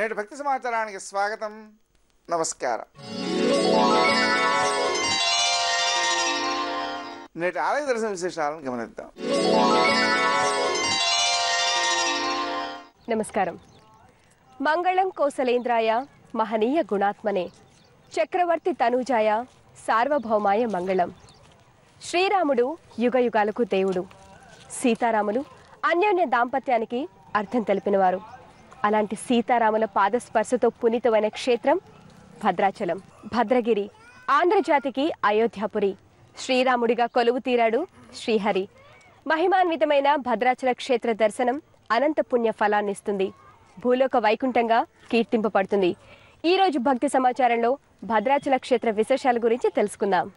నేటి భక్తి సమాచారానికి స్వాగతం, నమస్కారం. నేటి ఆలయ దర్శన విశేషాలను గమనిద్దాం. నమస్కారం. మంగళం కోసలేంద్రాయ మహనీయ గుణాత్మనే చక్రవర్తి తనూజాయ సార్వభౌమాయ మంగళం. శ్రీరాముడు యుగయుగాలకు దేవుడు, సీతారాములు అన్యోన్య దాంపత్యానికి అర్థం తెలిపినవారు. అలాంటి సీతారాముల పాదస్పర్శతో పునీతమైన క్షేత్రం భద్రాచలం. భద్రగిరి ఆంధ్రజాతికి అయోధ్యాపురి. శ్రీరాముడిగా కొలువు తీరాడు శ్రీహరి. మహిమాన్వితమైన భద్రాచల క్షేత్ర దర్శనం అనంత పుణ్య ఫలాన్నిస్తుంది, భూలోక వైకుంఠంగా కీర్తింపబడుతుంది. ఈరోజు భక్తి సమాచారంలో భద్రాచల క్షేత్ర విశేషాల గురించి తెలుసుకుందాం.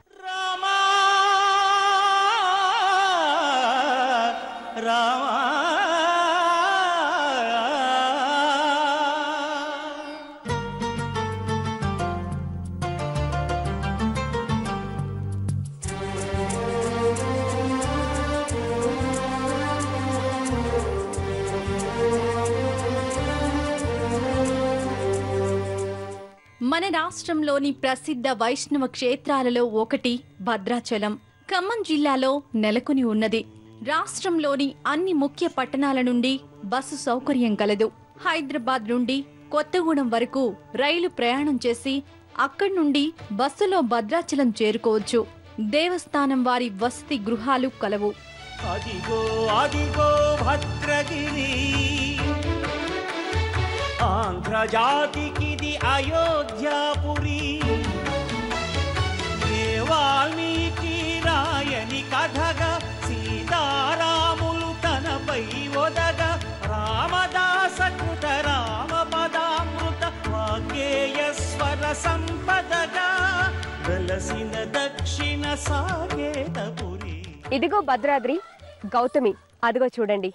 మన రాష్ట్రంలోని ప్రసిద్ధ వైష్ణవ క్షేత్రాలలో ఒకటి భద్రాచలం. ఖమ్మం జిల్లాలో నెలకొని ఉన్నది. రాష్ట్రంలోని అన్ని ముఖ్య పట్టణాల నుండి బస్సు సౌకర్యం కలదు. హైదరాబాద్ నుండి కొత్తగూడెం వరకు రైలు ప్రయాణం చేసి అక్కడి నుండి బస్సులో భద్రాచలం చేరుకోవచ్చు. దేవస్థానం వారి వసతి గృహాలు కలవు. అదిగో అదిగో భద్రగిరి, ఆంధ్రజాతికిది అయోధ్యాపురి. వాల్మీకి రాయని కథగా సీతారాములు తనపై ఒదగా, రామదాస కృత రామ పదామృత వాగ్గేయస్వర సంపదగా వెలసిన దక్షిణ సాగేతపురి. ఇదిగో భద్రాద్రి, గౌతమి అదిగో చూడండి.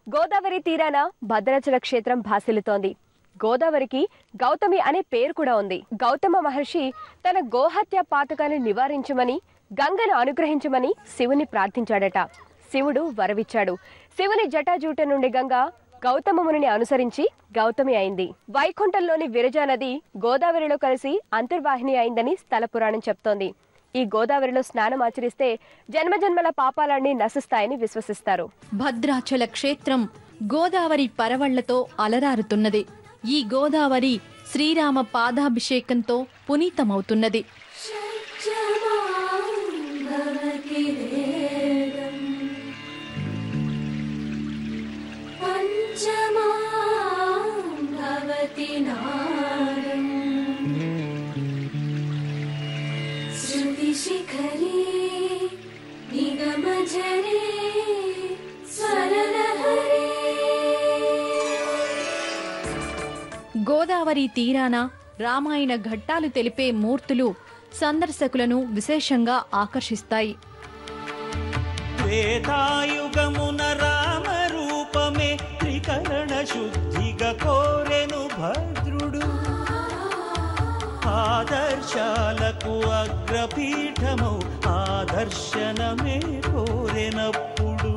గోదావరి తీరాన భద్రాచల క్షేత్రం భాసిల్లుతోంది. గోదావరికి గౌతమి అనే పేరు కూడా ఉంది. గౌతమ మహర్షి తన గోహత్య పాతకాన్ని నివారించమని, గంగను అనుగ్రహించమని శివుని ప్రార్థించాడట. శివుడు వరవిచ్చాడు. శివుని జటాజూట నుండి గంగ గౌతమ మునిని అనుసరించి గౌతమి అయింది. వైకుంఠంలోని విరజా నది గోదావరిలో కలిసి అంతర్వాహిని అయిందని స్థల పురాణం చెప్తోంది. ఈ గోదావరిలో స్నానం ఆచరిస్తే జన్మజన్మల పాపాలన్నీ నశిస్తాయని విశ్వసిస్తారు. భద్రాచల క్షేత్రం గోదావరి పరవళ్లతో అలరారుతున్నది. ఈ గోదావరి శ్రీరామ పాదాభిషేకంతో పునీతమవుతున్నది. గోదావరి తీరాన రామాయణ ఘట్టాలు తెలిపే మూర్తులు సందర్శకులను విశేషంగా ఆకర్షిస్తాయి. త్రేతాయుగమున రామ రూపమే త్రికరణ శుద్ధిగా కోరెను భద్రుడు. ఆదర్శాలకు అగ్రపీఠమౌ ఆదర్శనమే కోరెనప్పుడు.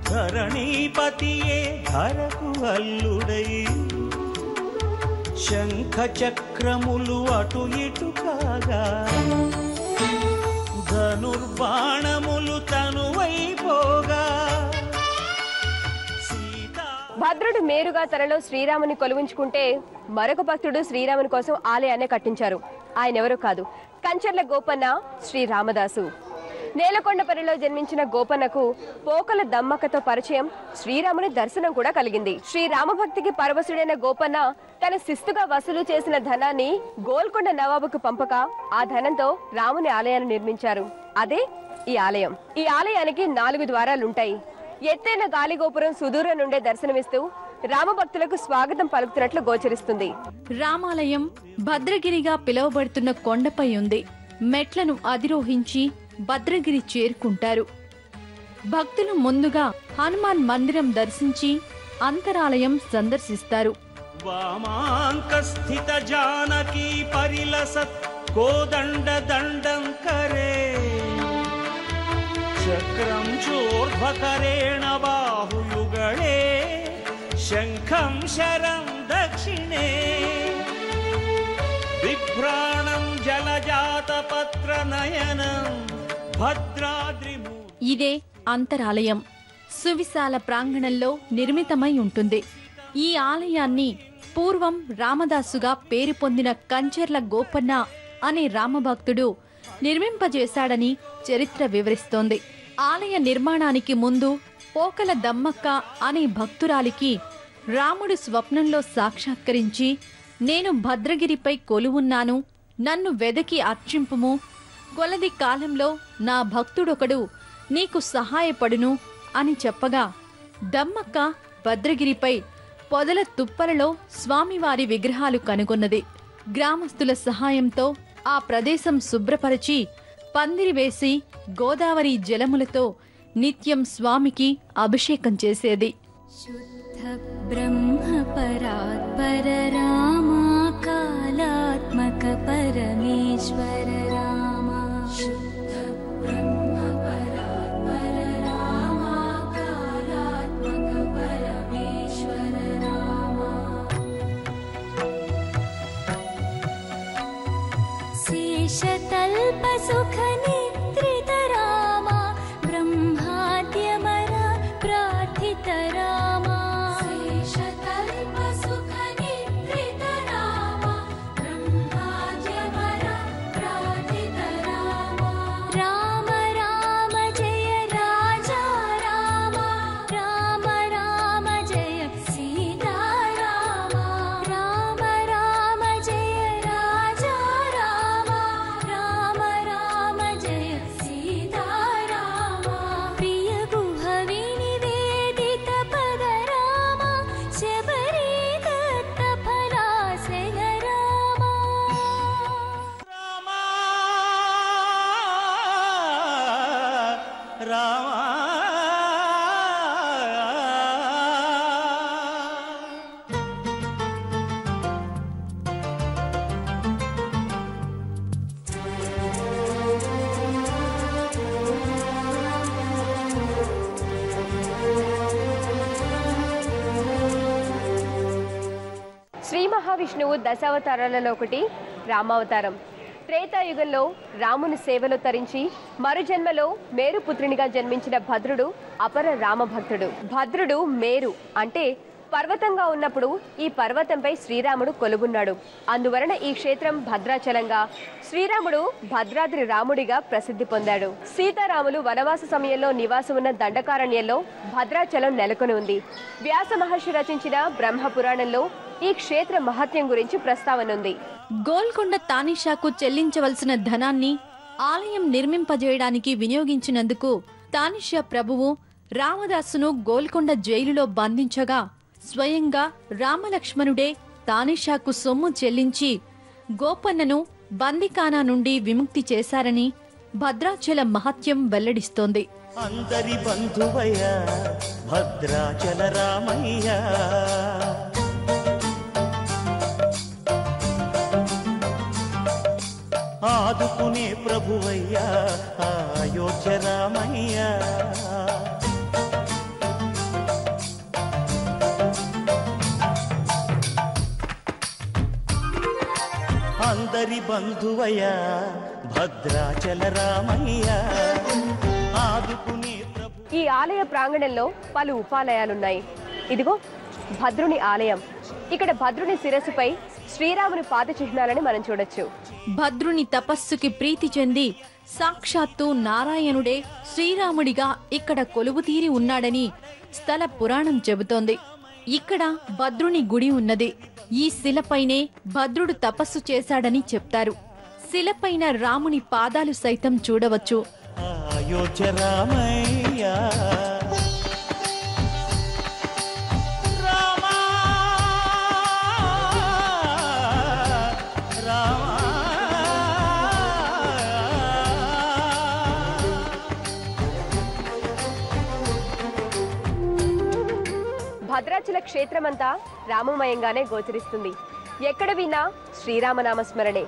ధరణీపతియే ధరకు అల్లుడై శంఖ చక్రములు అటు ఇటు కాగా, ధనుర్బాణములు తనువైపోగా. భద్రుడు మేరుగా తనలో శ్రీరాముని కొలువుంచుకుంటే మరొక భక్తుడు శ్రీరాముని కోసం ఆలయాన్ని కట్టించారు. ఆయన ఎవరో కాదు, కంచర్ల గోపన్న శ్రీ రామదాసు. నేలకొండపల్లిలో జన్మించిన గోపన్నకు పోకల దమ్మక్కతో పరిచయం, శ్రీరాముని దర్శనం కూడా కలిగింది. శ్రీరామభక్తికి పరవశుడైన గోపన్న తన శిస్తుగా వసూలు చేసిన ధనాన్ని గోల్కొండ నవాబుకు పంపక ఆ ధనంతో రాముని ఆలయాన్ని నిర్మించారు. అదే ఈ ఆలయం. ఈ ఆలయానికి 4 ద్వారాలుంటాయి. ఎత్తైన గాలిగోపురం సుదూరం నుండే దర్శనమిస్తూ రామభక్తులకు స్వాగతం పలుకుతున్నట్లు గోచరిస్తుంది. రామాలయం భద్రగిరిగా పిలువబడుతున్న కొండపై ఉంది. మెట్లను అధిరోహించి భద్రగిరి చేరుకుంటారు. భక్తులు ముందుగా హనుమాన్ మందిరం దర్శించి అంతరాలయం సందర్శిస్తారు. వామాంకస్థిత జానకి పరిలసత్ కోదండ దండం కరే, చక్రం చోర్ధ్వకరేణ బాహుయుగళే శంఖం శరం దక్షిణే బిభ్రాణం జలజాతపత్ర నయనం భద్రాద్రిమూ. ఇదే అంతరాలయం. సువిశాల ప్రాంగణంలో నిర్మితమై ఉంటుంది. ఈ ఆలయాన్ని పూర్వం రామదాసుగా పేరు పొందిన కంచెర్ల గోపన్న అనే రామభక్తుడు నిర్మింపజేశాడని చరిత్ర వివరిస్తోంది. ఆలయ నిర్మాణానికి ముందు పోకల దమ్మక్క అనే భక్తురాలికి రాముడు స్వప్నంలో సాక్షాత్కరించి, నేను భద్రగిరిపై కొలువున్నాను, నన్ను వెదకి అర్చింపుము, కొలది కాలంలో నా భక్తుడొకడు నీకు సహాయపడును అని చెప్పగా దమ్మక్క భద్రగిరిపై పొదల తుప్పలలో స్వామివారి విగ్రహాలు కనుగొన్నది. గ్రామస్తుల సహాయంతో ఆ ప్రదేశం శుభ్రపరిచి పందిరి వేసి గోదావరి జలములతో నిత్యం స్వామికి అభిషేకం చేసేది. శుద్ధ బ్రహ్మ పరాత్పర రామా కాలాత్మక పరమేశ్వర రామా. శుద్ధ బ్రహ్మ పరాత్పర రామా కాలాత్మక పరమేశ్వర రామా. శేషతల్ప సుఖ నిద్రిత రామా బ్రహ్మాద్యమర ప్రార్థిత రామా. శేషతల్ప సుఖ నిద్రిత రామా బ్రహ్మాద్యమర ప్రార్థిత రామా. రామ రామ జయ రాజా రామా. రామ రామ జయ సీతా రామా. రామ రామ జయ రాజా రామా. రామ రామ జయ సీతా రామా. ప్రియ గుహ వినివేదిత పద రామా. శబరి దత్త ఫలాసన రామా. రామా రామా శ్రీ మహావిష్ణువు దశావతారాలలో ఒకటి రామావతారం. త్రేతాయుగంలో రాముని సేవలో తరించి మరుజన్మలో మేరుపుత్రునిగా జన్మించిన భద్రుడు అపర రామభక్తుడు. భద్రుడు మేరు అంటే పర్వతంగా ఉన్నప్పుడు ఈ పర్వతంపై శ్రీరాముడు కొలువున్నాడు. అందువలన ఈ క్షేత్రం భద్రాచలంగా, శ్రీరాముడు భద్రాద్రి రాముడిగా ప్రసిద్ధి పొందాడు. సీతారాములు వనవాస సమయంలో నివాసం ఉన్న దండకారణ్యంలో భద్రాచలం నెలకొని ఉంది. వ్యాస మహర్షి రచించిన బ్రహ్మపురాణంలో ఈ క్షేత్ర మహత్యం గురించి ప్రస్తావన ఉంది. గోల్కొండ తానిషాకు చెల్లించవలసిన ధనాన్ని ఆలయం నిర్మింపజేయడానికి వినియోగించినందుకు తానిషా ప్రభువు రామదాసును గోల్కొండ జైలులో బంధించగా స్వయంగా రామలక్ష్మణుడే తానిషాకు సొమ్ము చెల్లించి గోపన్నను బందికానా నుండి విముక్తి చేశారని భద్రాచల మహత్యం వెల్లడిస్తోంది. అందరి బంధువయ్య భద్రాచల రామయ్య. ఆదుకునే ప్రభువయ్యా అయోధ్య రామయ్య. అందరి బంధువయ్యా భద్రాచల రామయ్య. ఆదుకునే ప్రభు. ఈ ఆలయ ప్రాంగణంలో పలు ఉపాలయాలున్నాయి. ఇదిగో భద్రుని ఆలయం. ఇక్కడ భద్రుని శిరస్సుపై శ్రీరాముని పాద చిహ్నాలని మనం చూడొచ్చు. భద్రుని తపస్సుకి ప్రీతి చెంది సాక్షాత్తు నారాయణుడే శ్రీరాముడిగా ఇక్కడ కొలువుతీరి ఉన్నాడని స్థల పురాణం చెబుతోంది. ఇక్కడ భద్రుని గుడి ఉన్నది. ఈ శిలపైనే భద్రుడు తపస్సు చేశాడని చెప్తారు. శిలపైన రాముని పాదాలు సైతం చూడవచ్చు. అయోధ్య రామయ్య. రామా రామా. భద్రాచల క్షేత్రమంతా రామమయంగానే గోచరిస్తుంది. ఎక్కడ విన్నా శ్రీరామనామ స్మరణే.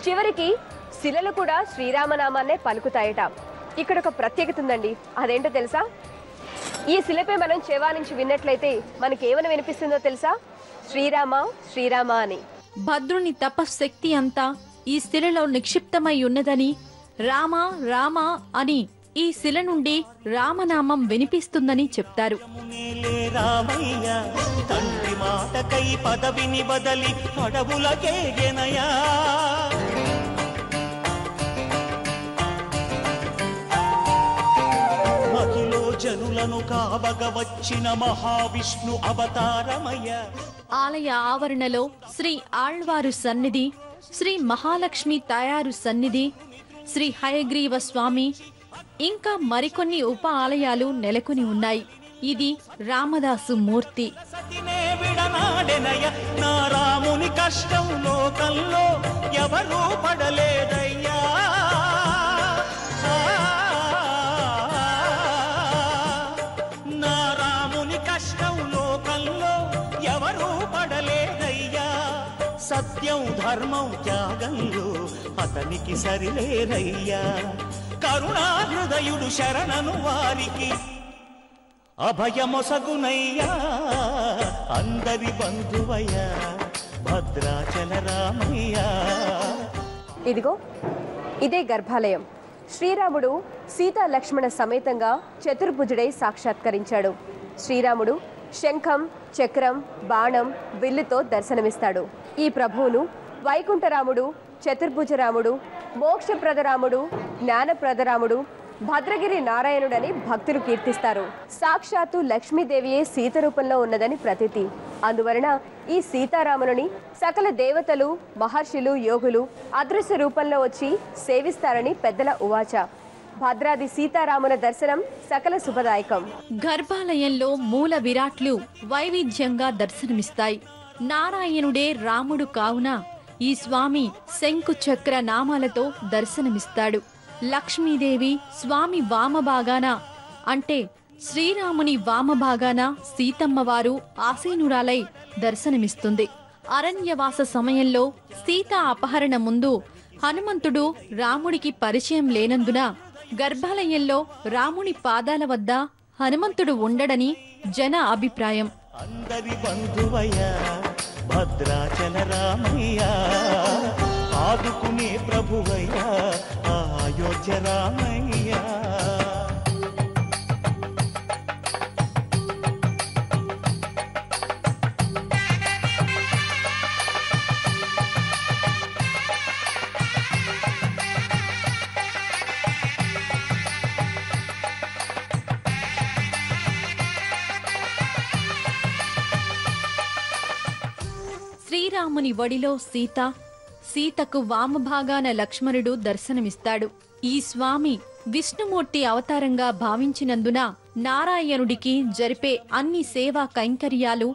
చివరికి శిలలు కూడా శ్రీరామనామాన్నే పలుకుతాయట. ఇక్కడ ఒక ప్రత్యేకత ఉందండి. అదేంటో తెలుసా? ఈ శిలపై మనం చెవా నుంచి విన్నట్లయితే మనకి ఏమని వినిపిస్తుందో తెలుసా? శ్రీరామ శ్రీరామ అని. భద్రుని తపశక్తి అంతా ఈ శిలలో నిక్షిప్తమై ఉన్నదని, రామ రామ అని ఈ శిల నుండి రామనామం వినిపిస్తుందని చెప్తారు. రామయ్య తండ్రి మాటకై పదవిని బదలి అడవులకేగెనయా. మహిలో జనులను కావగ వచ్చిన మహావిష్ణు అవతారమయ్య. ఆలయ ఆవరణలో శ్రీ ఆళ్వారు సన్నిధి, శ్రీ మహాలక్ష్మి తయారు సన్నిధి, శ్రీ హయగ్రీవ స్వామి, ఇంకా మరికొన్ని ఉప ఆలయాలు నెలకొని ఉన్నాయి. ఇది రామదాసు మూర్తి. సతినే విడనాడెనయ నా రాముని కష్టం లోకంలో ఎవరూ పడలేదయ్యా. నా రాముని కష్టం లోకంలో ఎవరూ పడలేదయ్యా. సత్యం ధర్మం త్యాగంలో అతనికి సరిలేరయ్యా. కరుణా హృదయుడు శరణను వారికి అభయమొసగునయ్యా. అందరి బంధువయ్యా భద్రాచల రామయ్యా. ఇదిగో ఇదే గర్భాలయం. శ్రీరాముడు సీతా లక్ష్మణ సమేతంగా చతుర్భుజుడై సాక్షాత్కరించాడు. శ్రీరాముడు శంఖం, చక్రం, బాణం, విల్లుతో దర్శనమిస్తాడు. ఈ ప్రభువును వైకుంఠరాముడు, చతుర్భుజరాముడు, మోక్షప్రదరాముడు, జ్ఞానప్రదరాముడు, భద్రగిరి నారాయణుడని భక్తులు కీర్తిస్తారు. సాక్షాత్తు లక్ష్మీదేవియే సీత రూపంలో ఉన్నదని ప్రతీతి. అందువలన ఈ సీతారాములని సకల దేవతలు, మహర్షులు, యోగులు అదృశ్య రూపంలో వచ్చి సేవిస్తారని పెద్దల ఉవాచ. భద్రాది సీతారాముల దర్శనం సకల శుభదాయకం. గర్భాలయంలో మూల విరాట్లు వైవిధ్యంగా దర్శనమిస్తాయి. నారాయణుడే రాముడు కావున ఈ స్వామి శంకు చక్ర నామాలతో దర్శనమిస్తాడు. లక్ష్మీదేవి స్వామి వామభాగాన, అంటే శ్రీరాముని వామభాగాన సీతమ్మవారు ఆసీనురాలై దర్శనమిస్తుంది. అరణ్యవాస సమయంలో సీత అపహరణ ముందు హనుమంతుడు రాముడికి పరిచయం లేనందున గర్భాలయంలో రాముని పాదాల వద్ద హనుమంతుడు ఉండడని జన అభిప్రాయం. అందరి బంధువయ్యా భద్రాచల రామయ్యా. ఆదుకునే ప్రభువయ్యా అయోధ్య రామయ్యా. శ్రీరాముని వడిలో సీత, సీతకు వామభాగాన లక్ష్మణుడు దర్శనమిస్తాడు. ఈ స్వామి విష్ణుమూర్తి అవతారంగా భావించినందున నారాయణుడికి జరిపే అన్ని సేవా కైంకర్యాలు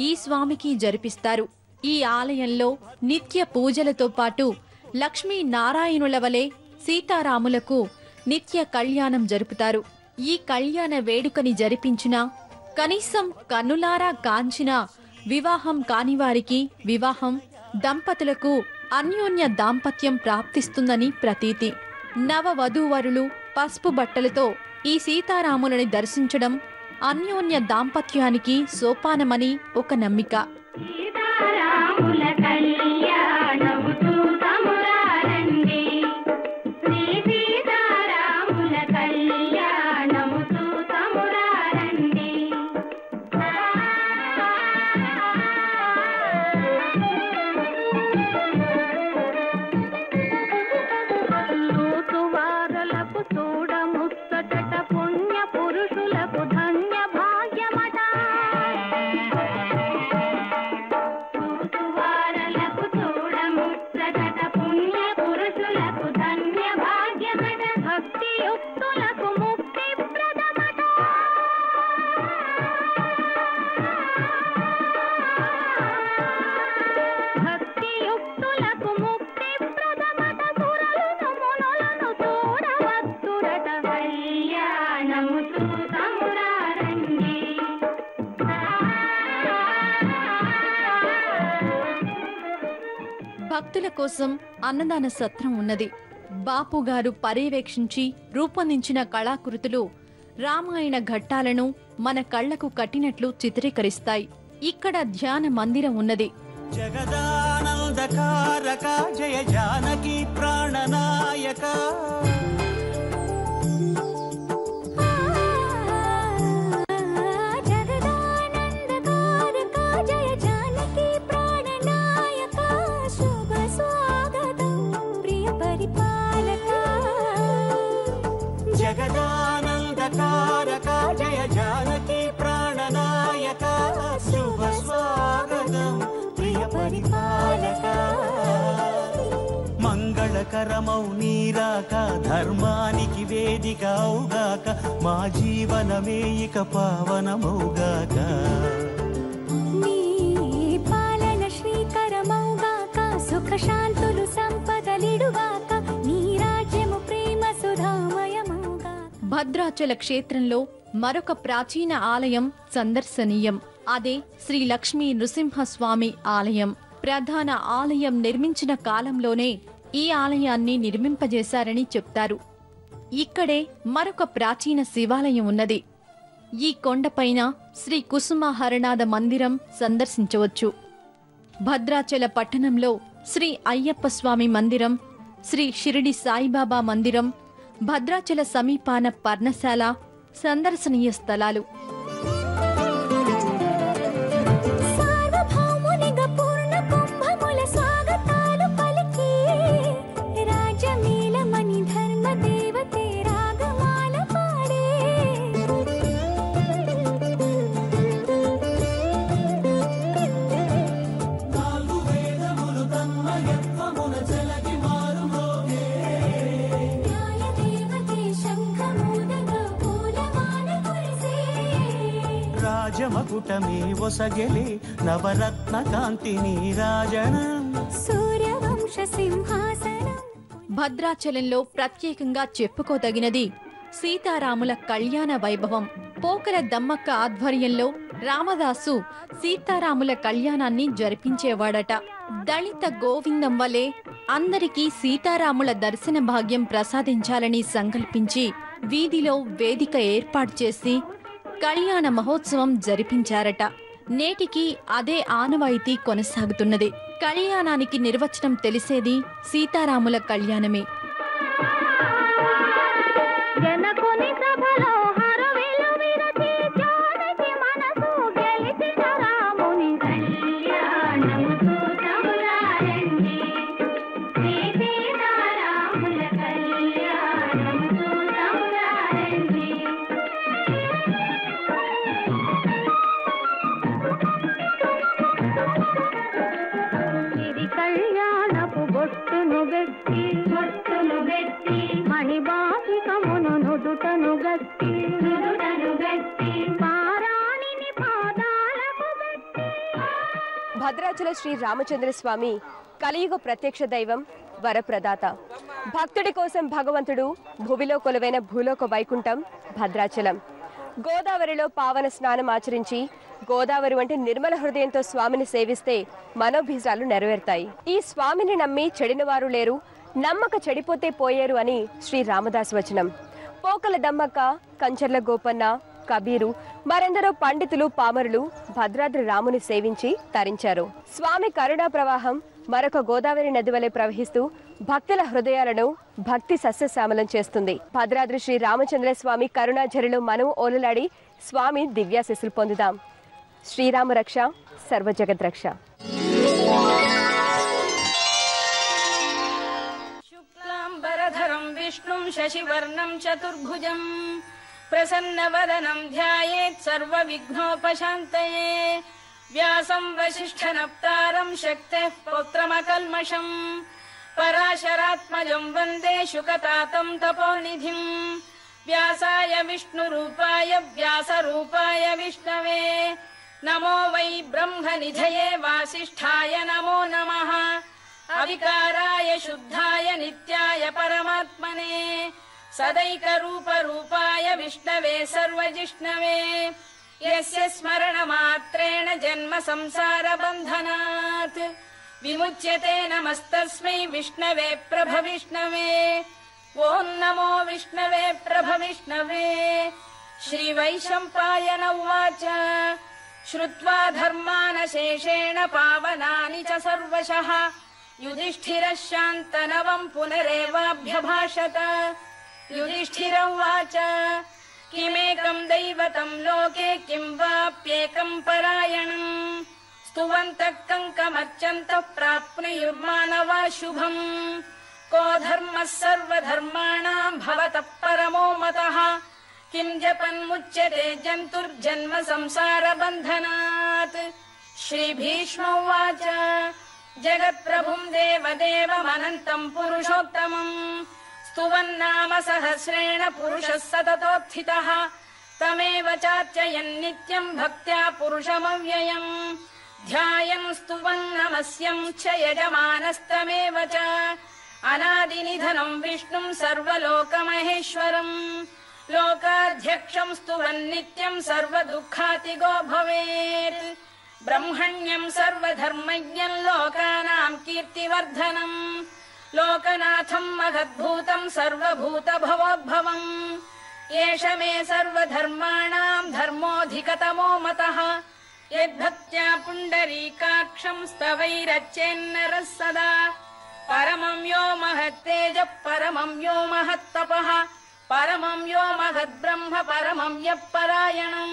ఈ స్వామికి జరిపిస్తారు. ఈ ఆలయంలో నిత్య పూజలతో పాటు లక్ష్మీ నారాయణుల వలె సీతారాములకు నిత్య కళ్యాణం జరుపుతారు. ఈ కళ్యాణ వేడుకని జరిపించినా, కనీసం కన్నులారా కాంచినా వివాహం కానివారికి వివాహం, దంపతులకు అన్యోన్య దాంపత్యం ప్రాప్తిస్తుందని ప్రతీతి. నవవధూవరులు పసుపు బట్టలతో ఈ సీతారాములని దర్శించడం అన్యోన్య దాంపత్యానికి సోపానమని ఒక నమ్మిక. సీతారాముల కళ్యాణము చూతమురారండి. శ్రీ సీతారాముల కళ్యాణము చూతమురారండి. చూతువారలకు చూడముచ్చట పుణ్య పురుషులకు ధన్య భాగ్యమట. చూతువారలకు చూడముచ్చట పుణ్య పురుషులకు ధన్య భాగ్యమట. భక్తియుక్తులకు ముక్తి ప్రదమట. భక్తియుక్తులకు ముక్తి ప్రదమట. సురలను మునులను చూడవచ్చురట. కళ్యాణము చూతమురారండి. భక్తుల కోసం అన్నదాన సత్రం ఉన్నది. బాపు గారు పర్యవేక్షించి రూపొందించిన కళాకృతులు రామాయణ ఘట్టాలను మన కళ్లకు కట్టినట్లు చిత్రీకరిస్తాయి. ఇక్కడ ధ్యాన మందిరం ఉన్నది. జగదానందకారక జయ జానకి ప్రాణనాయక జగదానందకారక జయ జానకి ప్రాణనాయక శుభ స్వాగతం ప్రియ పరిపాలక. మంగళకరమౌ నీరాక ధర్మానికి వేదిక అవుగాక మా జీవనమే ఇక పావనమౌగాక. నీ పాలన శ్రీకరమౌగాక సుఖ శాంతులు సంపదలిడుగాక నీ రాజ్యము ప్రేమ సుధామయమౌగాక. భద్రాచల క్షేత్రంలో మరొక ప్రాచీన ఆలయం సందర్శనీయం. అదే శ్రీ లక్ష్మీ నృసింహస్వామి ఆలయం. ప్రధాన ఆలయం నిర్మించిన కాలంలోనే ఈ ఆలయాన్ని నిర్మింపజేశారని చెప్తారు. ఇక్కడే మరొక ప్రాచీన శివాలయం ఉన్నది. ఈ కొండపైన శ్రీ కుసుమహరనాథ మందిరం సందర్శించవచ్చు. భద్రాచల పట్టణంలో శ్రీ అయ్యప్ప స్వామి మందిరం, శ్రీ షిరిడి సాయిబాబా మందిరం, భద్రాచల సమీపాన పర్ణశాల సందర్శనీయ స్థలాలు. రాజమకుటమే ఒసగెలే నవరత్న కాంతి నీరాజనం సూర్యవంశ సింహాసనం. భద్రాచలంలో ప్రత్యేకంగా చెప్పుకోదగినది సీతారాముల కళ్యాణ వైభవం. పోకల దమ్మక్క ఆధ్వర్యంలో రామదాసు సీతారాముల కళ్యాణాన్ని జరిపించేవాడట. దళిత గోవిందం వలె అందరికీ సీతారాముల దర్శన భాగ్యం ప్రసాదించాలని సంకల్పించి వీధిలో వేదిక ఏర్పాటు చేసి కళ్యాణ మహోత్సవం జరిపించారట. నేటికి అదే ఆనవాయితీ కొనసాగుతున్నది. కళ్యాణానికి నిర్వచనం తెలిసేది సీతారాముల కళ్యాణమే. జనకుని సభలో హరవిలు విరచి జానకి మనసు గెలిచిన రాముని కళ్యాణము చూతములారండి. శ్రీ సీతారాముల కళ్యాణము చూతములారండి. ఇది కళ్యాణపు బొట్టును గట్టి మణిబాసికమును నుదుటను గట్టి పారాణిని పాదాలకు గట్టి. భద్రాచల శ్రీ రామచంద్ర స్వామి కలియుగ ప్రత్యక్ష దైవం, వరప్రదాత. భక్తుడి కోసం భగవంతుడు భూమిలో కొలువైన భూలోక వైకుంఠం భద్రాచలం. గోదావరిలో పావన స్నానం ఆచరించి గోదావరి వంటి నిర్మల హృదయంతో స్వామిని సేవిస్తే మనోభీజాలు నెరవేరుతాయి. ఈ స్వామిని నమ్మి చెడిన వారు లేరు, నమ్మక చెడిపోతే పోయేరు అని శ్రీ రామదాసు వచనం. పోకల దమ్మక్క, కంచర్ల గోపన్న, కబీరు మరెందరో పండితులు పామరులు భద్రాద్రి రాముని సేవించి తరించారు. స్వామి కరుణా ప్రవాహం మరొక గోదావరి నది వలె ప్రవహిస్తూ భక్తుల హృదయాలను భక్తి సస్యశ్యామలం చేస్తుంది. భద్రాద్రి శ్రీ రామచంద్ర స్వామి కరుణాఝరిలో మనం ఓలలాడి స్వామి దివ్యాశీస్సులు పొందుదాం. శ్రీరామ రక్ష, సర్వజగద్రక్ష. శుక్లాంబరధరం విష్ణుం శశివర్ణం చతుర్భుజం ప్రసన్నవదనం ధ్యాయేత్ సర్వవిఘ్నోపశాంతయే. వ్యాసం వసిష్ఠనప్తారం శక్తేః పౌత్రమకల్మషం పరాశరాత్మజం వందే శుకతాతం తపోనిధిం. వ్యాసాయ విష్ణురూపాయ వ్యాసరూపాయ విష్ణవే నమో వై బ్రహ్మనిధయే వాసిష్ఠాయ నమో నమః. అవికారాయ శుద్ధాయ నిత్యాయ పరమాత్మనే సదైకరూపరూపాయ విష్ణవే సర్వజిష్ణవే. యస్య స్మరణమాత్రేణ జన్మ సంసార బంధనాత్ విముచ్యతే నమస్తస్మై విష్ణవే ప్రభవిష్ణవే. ఓం నమో విష్ణవే ప్రభవిష్ణవే. శ్రీవైశంపాయన ఉవాచ శ్రుత్వా ధర్మానశేషేణ పావనాని చ సర్వశః యుధిష్ఠిరः శాంతనవం పునరేవాభ్యభాషత. యుధిష్ఠిర ఉవాచ కిమేకం దైవతం లోకే కిం వాప్యేకం పరాయణం స్తువంతః కంకమర్చन्तః ప్రాప్నుయుర్మానవా శుభం. కో ధర్మः సర్వధర్మాణాం భవతః పరమో మతః కిం జపన్ముచ్యతే జంతుర్జన్మ సంసార బంధనాత్. శ్రీభీష్మ ఉవాచ జగత్ప్రభుం దేవదేవమనంతం పురుషోత్తమం స్తువన్నామ సహస్రేణ పురుషः సతతోత్థితः తమేవ చార్చయన్ నిత్యం భక్త్యా పురుషమవ్యయం ధ్యాయన్ స్తువన్ నమస్యం చ యజమానస్తమేవ చ అనాదినిధనం విష్ణుం సర్వలోకమహేశ్వరం లోకాధ్యక్షం స్తువన్ నిత్యం సర్వదుఃఖాతిగో భవేత్. బ్రహ్మణ్యం సర్వధర్మజ్ఞం లోకానాం కీర్తివర్ధనం లోకనాథం మహద్భూతం సర్వభూత భవోద్భవం. ఏష మే సర్వధర్మాణాం ధర్మోధికతమో మతః యద్భక్త్యా పుండరీకాక్షం స్తవైరచ్చేన్నరः సదా. పరమం యో మహత్తేజః పరమం యో మహత్తపః పరమం యో మహద్బ్రహ్మ పరమం యః పరాయణం.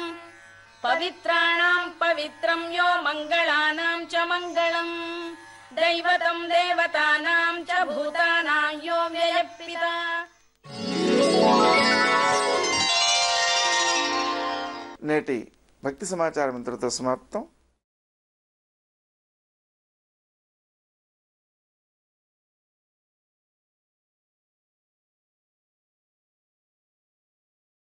పవిత్రాణాం పవిత్రం యో మంగళానాం చ మంగళం దైవతం దేవతానాం చ భూతానాం యో వ్యయఃపితా. నేటి భక్తి సమాచారం ఇంతటితో సమాప్తం.